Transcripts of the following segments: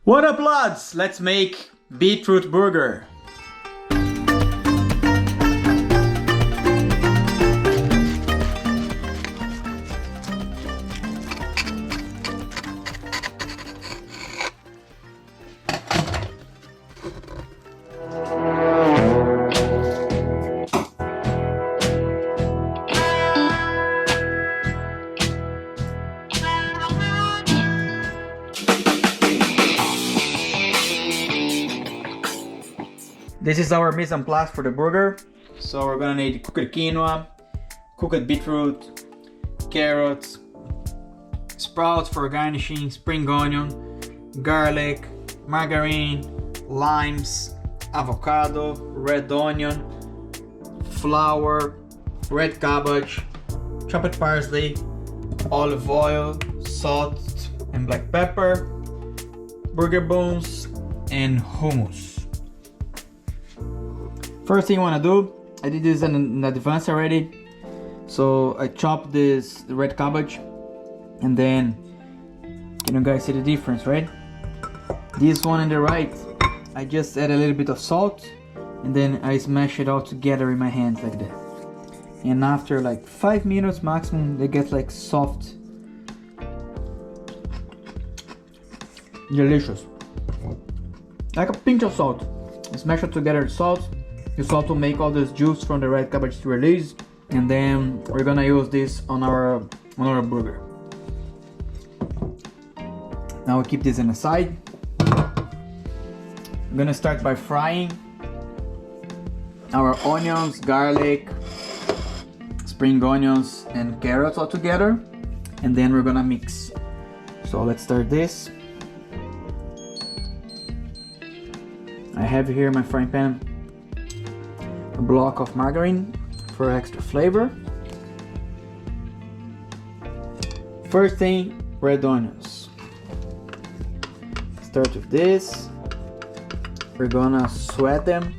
What up, lads? Let's make beetroot burger. This is our mise en place for the burger. So we're gonna need cooked quinoa, cooked beetroot, carrots, sprouts for garnishing, spring onion, garlic, margarine, limes, avocado, red onion, flour, red cabbage, chopped parsley, olive oil, salt and black pepper, burger bones, and hummus. First thing I want to do, I did this in advance already. So I chopped the red cabbage, and then can you guys see the difference, right? This one on the right, I just add a little bit of salt, and then I smash it all together in my hands like that. And after like 5 minutes maximum, they get like soft, delicious, like a pinch of salt. Smash it together, salt. The salt will make all this juice from the red cabbage to release, and then we're gonna use this on our burger. Now we keep this on the side. I'm gonna start by frying our onions, garlic, spring onions, and carrots all together, and then we're gonna mix. So let's start this. I have here my frying pan a block of margarine for extra flavor. First thing, red onions. Start with this. We're gonna sweat them,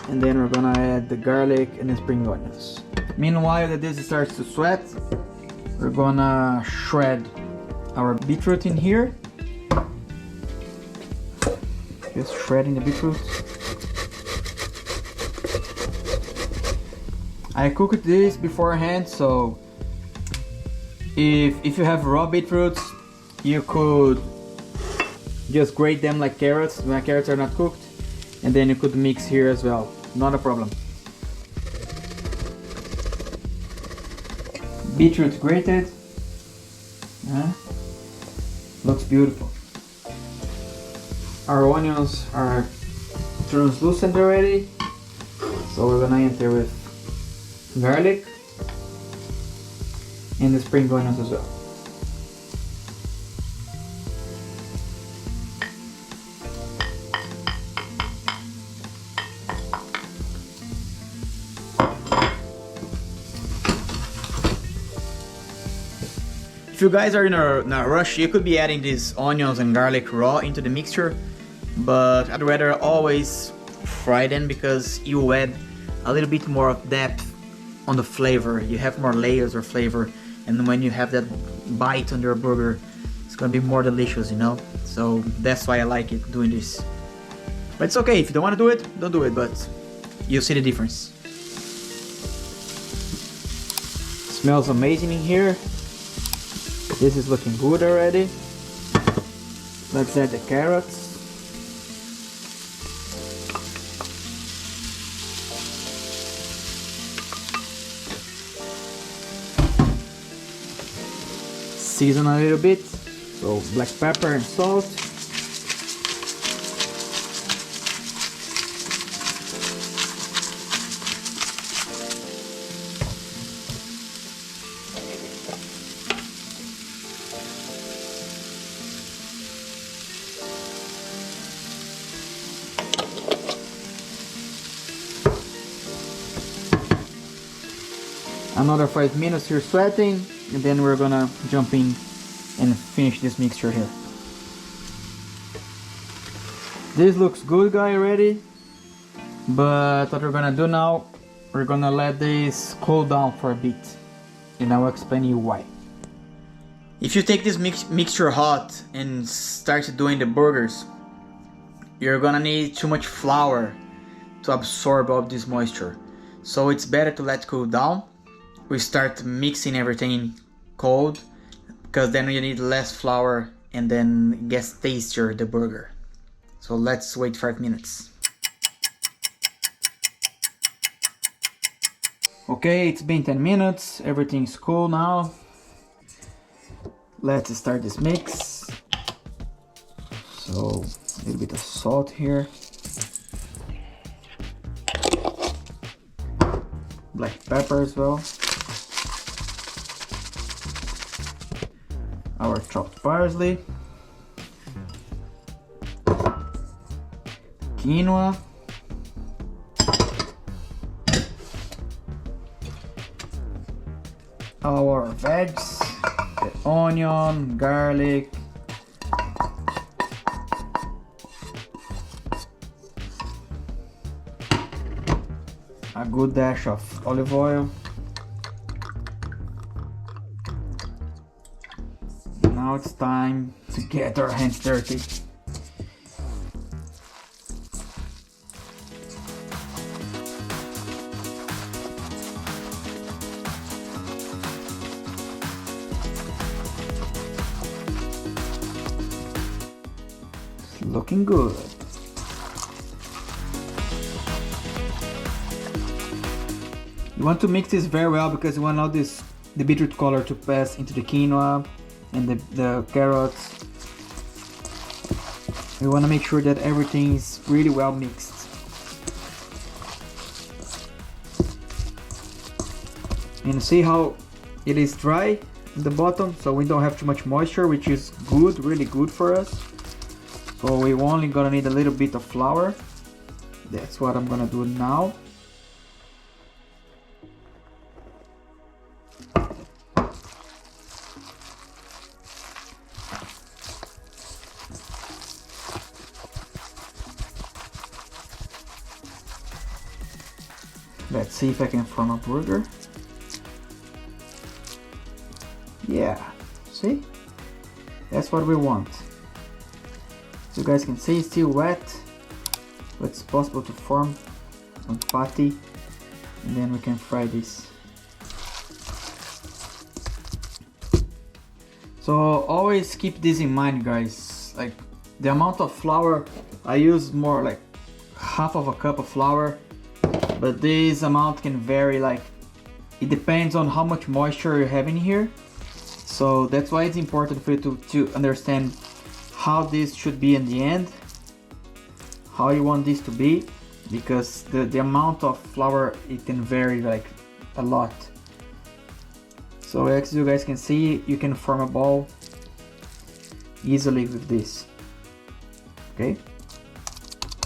and then we're gonna add the garlic and the spring onions. Meanwhile that this starts to sweat, we're gonna shred our beetroot in here. Just shredding the beetroot. I cooked this beforehand, so if you have raw beetroots, you could just grate them like carrots. My carrots are not cooked, and then you could mix here as well. Not a problem. Beetroot grated. Looks beautiful. Our onions are translucent already, so we're gonna enter with garlic and the spring onions as well. If you guys are in a rush, you could be adding these onions and garlic raw into the mixture, but I'd rather always fry them because you add a little bit more of depth on the flavor. You have more layers of flavor, and when you have that bite on your burger, it's gonna be more delicious, you know? So that's why I like it, doing this. But it's okay, if you don't want to do it, don't do it, but you'll see the difference. Smells amazing in here. This is looking good already. Let's add the carrots. Season a little bit, so black pepper and salt. Another 5 minutes here sweating, and then we're gonna jump in and finish this mixture here. This looks good, guys, already, but what we're gonna do now, we're gonna let this cool down for a bit, and I will explain you why. If you take this mixture hot and start doing the burgers, you're gonna need too much flour to absorb all this moisture. So it's better to let it cool down. We start mixing everything cold, because then you need less flour and then it gets tastier, the burger. So let's wait 5 minutes. Okay, it's been 10 minutes, everything's cool now. Let's start this mix. So, a little bit of salt here. Black pepper as well. Our chopped parsley. Quinoa. Our veggies, the onion, garlic, a good dash of olive oil. Now it's time to get our hands dirty. Looking good. You want to mix this very well because you want all the beetroot color to pass into the quinoa and the carrots. You want to make sure that everything is really well mixed. And see how it is dry in the bottom, so we don't have too much moisture, which is good, really good for us. So we only gonna need a little bit of flour. That's what I'm gonna do now. Let's see if I can form a burger. Yeah, see? That's what we want. So you guys can see it's still wet, but it's possible to form some patty, and then we can fry this. So always keep this in mind, guys. Like the amount of flour, I use more like half of a cup of flour, but this amount can vary, like it depends on how much moisture you have in here. So that's why it's important for you to understand how this should be in the end, how you want this to be, because the amount of flour, it can vary like a lot. So as you guys can see, you can form a ball easily with this. Okay,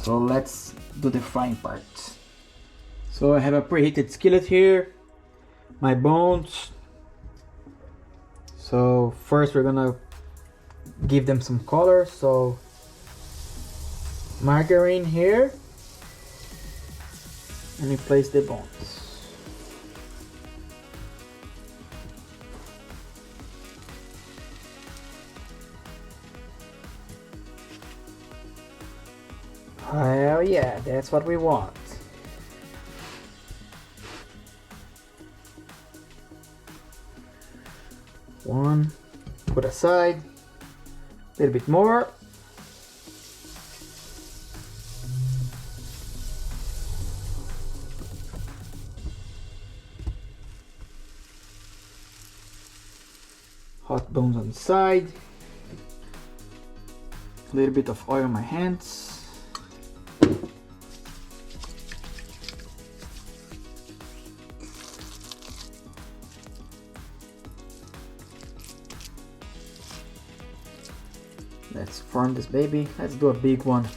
so let's do the frying part. So I have a preheated skillet here, my bones. So first we're gonna give them some color, so margarine here, and we place the bones. Oh yeah, that's what we want. One, put aside. A little bit more. Hot bones on the side. A little bit of oil on my hands. Let's form this baby. Let's do a big one.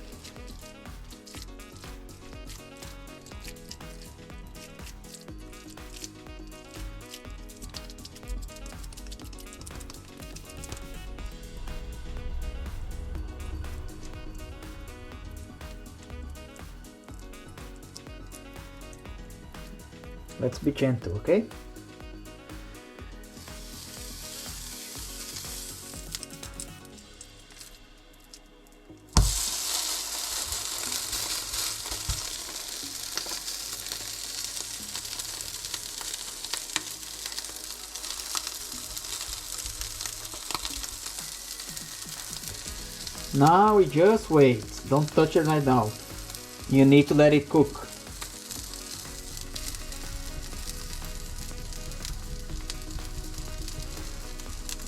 Let's be gentle, okay? Now we just wait. Don't touch it right now. You need to let it cook.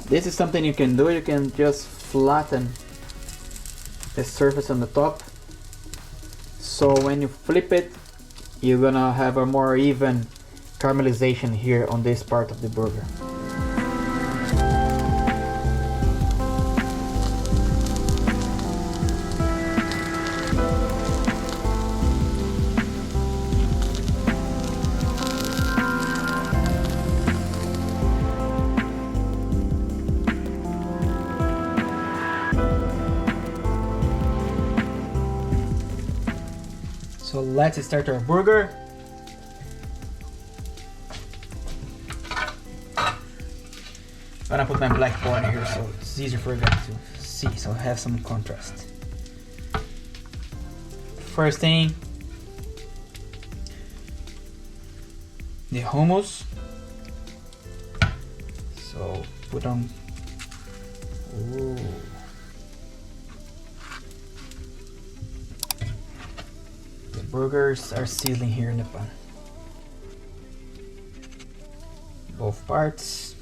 This is something you can do. You can just flatten the surface on the top. So when you flip it, you're gonna have a more even caramelization here on this part of the burger. So let's start our burger. I'm gonna put my black border here so it's easier for you guys to see, so I have some contrast. First thing, the hummus. So put on. Ooh. The burgers are sizzling here in the pan. Both parts.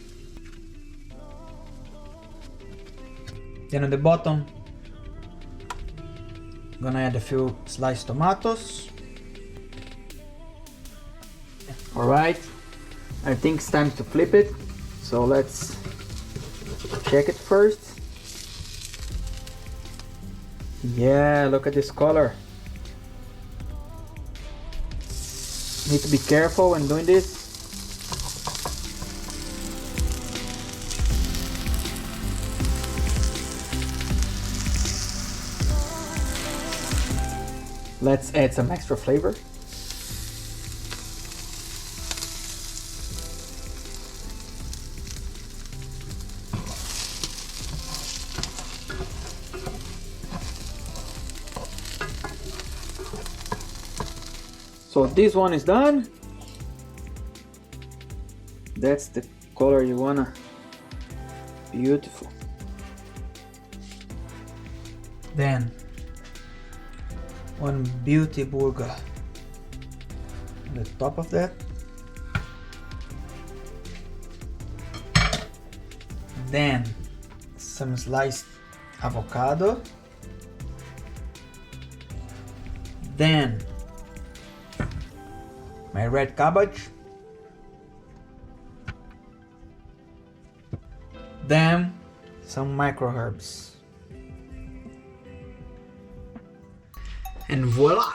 Then on the bottom, I'm gonna add a few sliced tomatoes. Alright, I think it's time to flip it. So let's check it first. Yeah, look at this color. Need to be careful when doing this. Let's add some extra flavor. So this one is done. That's the color you wanna. Beautiful. Then one beauty burger on the top of that. Then some sliced avocado. Then my red cabbage. Then some micro herbs. And voila!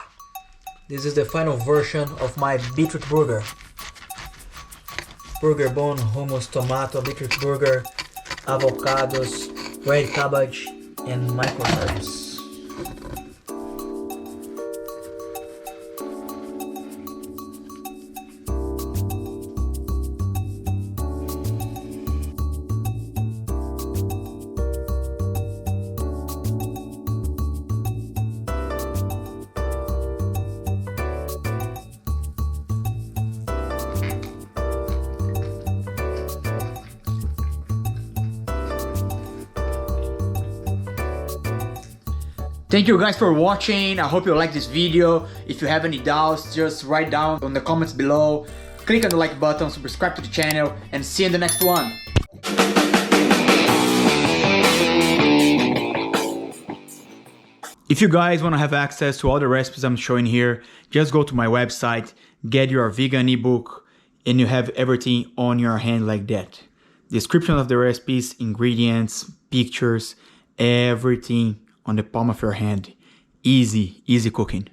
This is the final version of my beetroot burger. Burger bone, hummus, tomato, beetroot burger, avocados, red cabbage, and micro herbs. Thank you guys for watching. I hope you like this video. If you have any doubts, just write down in the comments below. Click on the like button, subscribe to the channel, and see you in the next one. If you guys want to have access to all the recipes I'm showing here, just go to my website, get your vegan ebook, and you have everything on your hand like that. Description of the recipes, ingredients, pictures, everything on the palm of your hand. Easy, easy cooking.